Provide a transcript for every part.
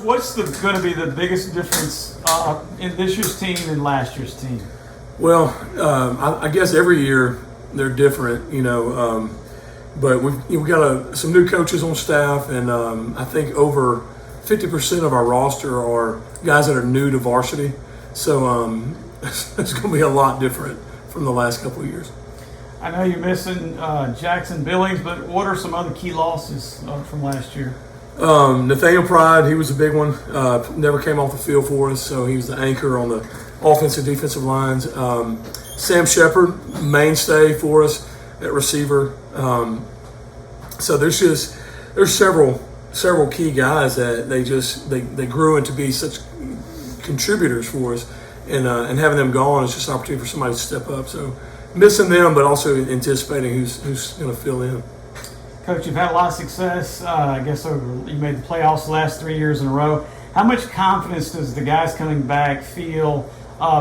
what's going to be the biggest difference in this year's team and last year's team? Well, I guess every year they're different, but we've got some new coaches on staff, and I think over 50% of our roster are guys that are new to varsity. So it's going to be a lot different from the last couple of years. I know you're missing Jackson Billings, but what are some other key losses from last year? Nathaniel Pride, he was a big one. Never came off the field for us, so he was the anchor on the offensive, defensive lines. Sam Shepard, mainstay for us at receiver. So there's several key guys that they grew into be such contributors for us, and having them gone is just an opportunity for somebody to step up. So missing them, but also anticipating who's going to fill in. Coach, you've had a lot of success. I guess you made the playoffs the last 3 years in a row. How much confidence does the guys coming back feel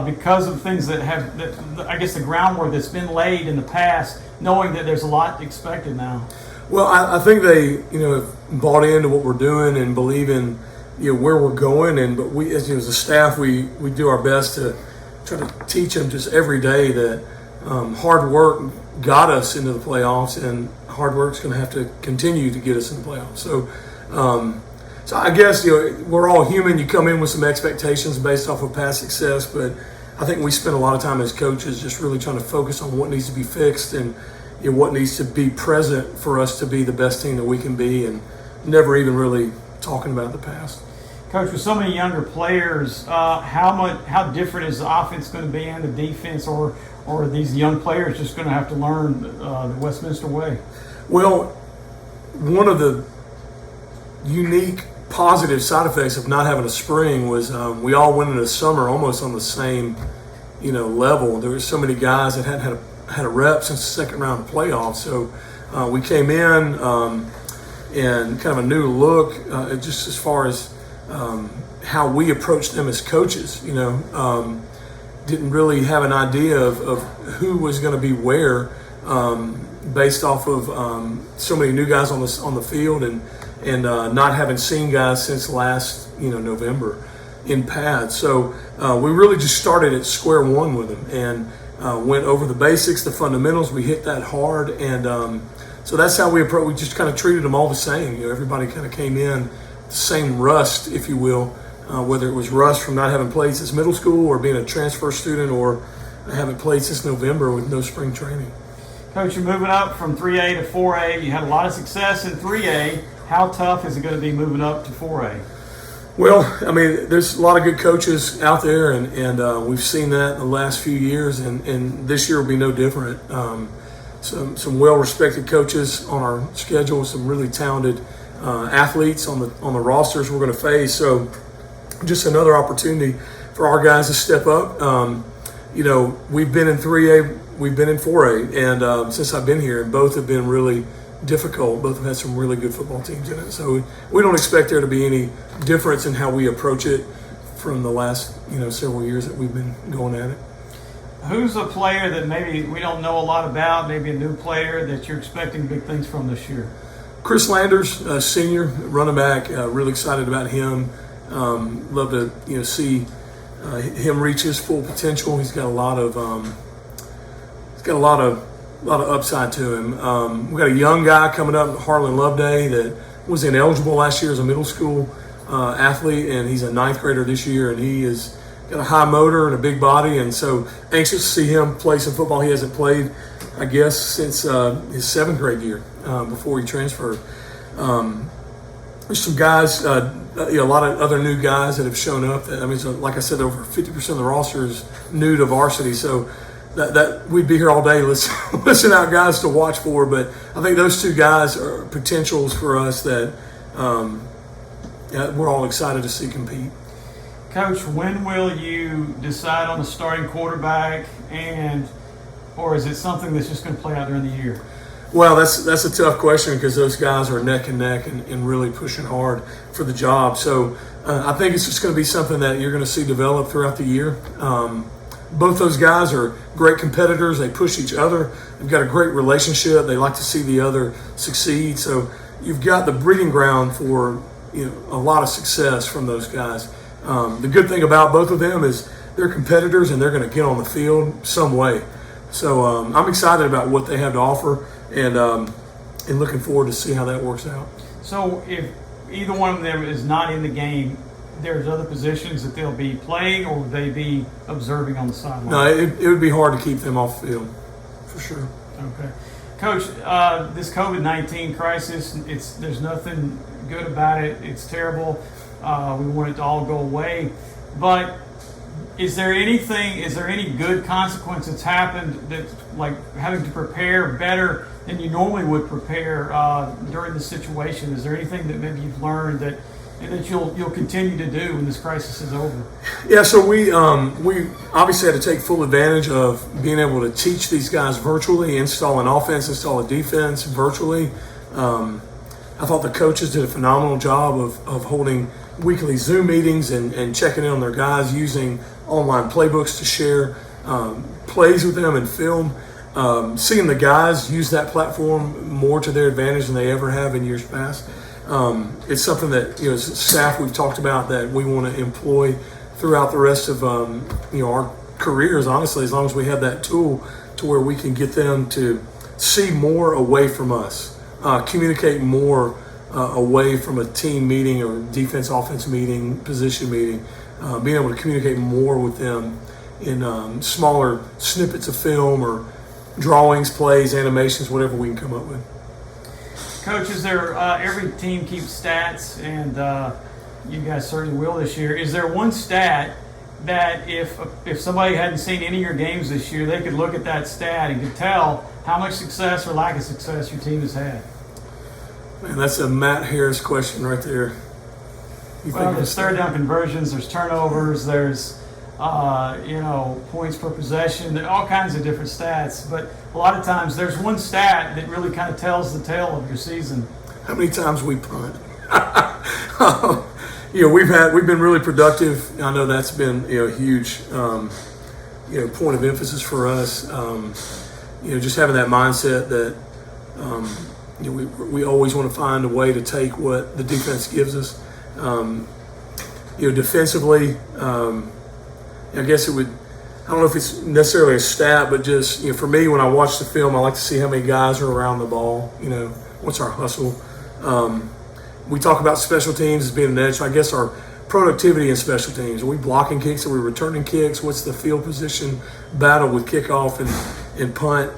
because of things I guess the groundwork that's been laid in the past, knowing that there's a lot expected now? Well, I think they have bought into what we're doing and believe in where we're going. But we, as a staff, we do our best to try to teach them just every day that hard work got us into the playoffs, and hard work's going to have to continue to get us in the playoffs. So I guess we're all human. You come in with some expectations based off of past success, but I think we spend a lot of time as coaches just really trying to focus on what needs to be fixed and what needs to be present for us to be the best team that we can be, and never even really talking about the past. Coach, with so many younger players, how different is the offense going to be and the defense, or are these young players just going to have to learn the Westminster way? Well, one of the unique positive side effects of not having a spring was we all went into summer almost on the same level. There were so many guys that hadn't had a rep since the second round of playoffs. So we came in and kind of a new look just as far as how we approached them as coaches. Didn't really have an idea of who was going to be where based off of so many new guys on the field and not having seen guys since last November in pads. So we really just started at square one with them and went over the basics, the fundamentals. We hit that hard, and so that's how we approach. We just kind of treated them all the same. Everybody kind of came in the same rust, if you will, whether it was rust from not having played since middle school or being a transfer student or haven't played since November with no spring training. Coach, you're moving up from 3A to 4A. You had a lot of success in 3A. How tough is it going to be moving up to 4A? Well, there's a lot of good coaches out there, and we've seen that in the last few years, and this year will be no different. Some well-respected coaches on our schedule, some really talented athletes on the rosters we're going to face. So just another opportunity for our guys to step up. We've been in 3A, we've been in 4A, and since I've been here, and both have been really difficult. Both have had some really good football teams in it. So we don't expect there to be any difference in how we approach it from the last several years that we've been going at it. Who's a player that maybe we don't know a lot about, maybe a new player that you're expecting big things from this year? Chris Landers, senior running back, really excited about him. Love to see him reach his full potential. He's got a lot of upside to him. We got a young guy coming up, Harlan Loveday, that was ineligible last year as a middle school athlete, and he's a ninth grader this year, and he is got a high motor and a big body, and so anxious to see him play some football. He hasn't played, I guess, since his seventh grade year before he transferred. There's some guys, a lot of other new guys that have shown up. So like I said, over 50% of the roster is new to varsity, so that we'd be here all day listening out guys to watch for. But I think those two guys are potentials for us that we're all excited to see compete. Coach, when will you decide on the starting quarterback, or is it something that's just going to play out during the year? Well, that's a tough question because those guys are neck and neck and really pushing hard for the job. So I think it's just going to be something that you're going to see develop throughout the year. Both those guys are great competitors. They push each other. They've got a great relationship. They like to see the other succeed. So you've got the breeding ground for a lot of success from those guys. The good thing about both of them is they're competitors and they're going to get on the field some way. So I'm excited about what they have to offer, and looking forward to see how that works out. So if either one of them is not in the game, there's other positions that they'll be playing, or will they be observing on the sideline? No, it would be hard to keep them off the field, for sure. Okay. Coach, this COVID-19 crisis, there's nothing good about it. It's terrible. We want it to all go away. But is there any good consequence that's happened that's like having to prepare better than you normally would prepare during this situation? Is there anything that maybe you've learned that you'll continue to do when this crisis is over? Yeah, so we obviously had to take full advantage of being able to teach these guys virtually, install an offense, install a defense virtually. I thought the coaches did a phenomenal job of holding weekly Zoom meetings and checking in on their guys, using online playbooks to share plays with them and film. Seeing the guys use that platform more to their advantage than they ever have in years past. It's something that, as a staff, we've talked about that we want to employ throughout the rest of our careers, honestly, as long as we have that tool to where we can get them to see more away from us, communicate more away from a team meeting or defense offense meeting, position meeting, being able to communicate more with them in smaller snippets of film or drawings, plays, animations, whatever we can come up with. Coach, is there every team keeps stats, and you guys certainly will this year. Is there one stat that if somebody hadn't seen any of your games this year, they could look at that stat and could tell how much success or lack of success your team has had? Man, that's a Matt Harris question right there. There's third down conversions, there's turnovers, there's points per possession, there are all kinds of different stats. But a lot of times there's one stat that really kind of tells the tale of your season. How many times we punt? We've been really productive. I know that's been a huge point of emphasis for us. Just having that mindset that we always want to find a way to take what the defense gives us. Defensively, I guess it would, I don't know if it's necessarily a stat, but just, for me, when I watch the film, I like to see how many guys are around the ball, what's our hustle. We talk about special teams as being an edge. So I guess our productivity in special teams. Are we blocking kicks? Are we returning kicks? What's the field position battle with kickoff and punt?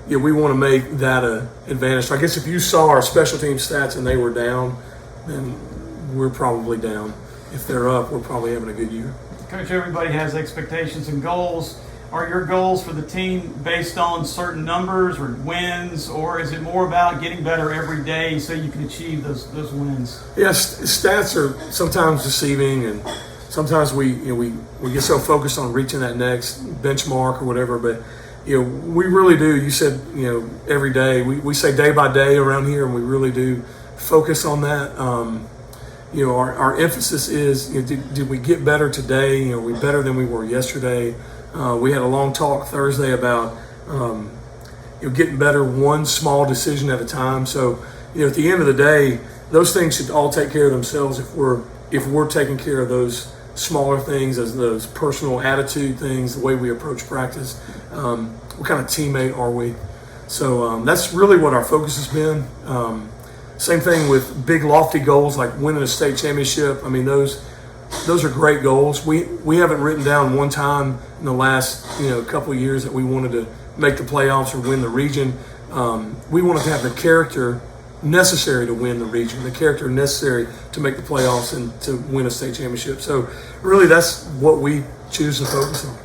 We want to make that an advantage. So I guess if you saw our special team stats and they were down, then we're probably down. If they're up, we're probably having a good year. Coach, everybody has expectations and goals. Are your goals for the team based on certain numbers or wins, or is it more about getting better every day so you can achieve those wins? Yes, stats are sometimes deceiving, and sometimes we get so focused on reaching that next benchmark or whatever, but we really do. You said every day. We say day by day around here, and we really do focus on that. Our emphasis is, did we get better today? Are we better than we were yesterday? We had a long talk Thursday about getting better one small decision at a time. So at the end of the day, those things should all take care of themselves if we're taking care of those smaller things, as those personal attitude things, the way we approach practice. What kind of teammate are we? So that's really what our focus has been. Same thing with big lofty goals like winning a state championship. I mean, those are great goals. We haven't written down one time in the last couple of years that we wanted to make the playoffs or win the region. We wanted to have the character necessary to win the region, the character necessary to make the playoffs and to win a state championship. So really, that's what we choose to focus on.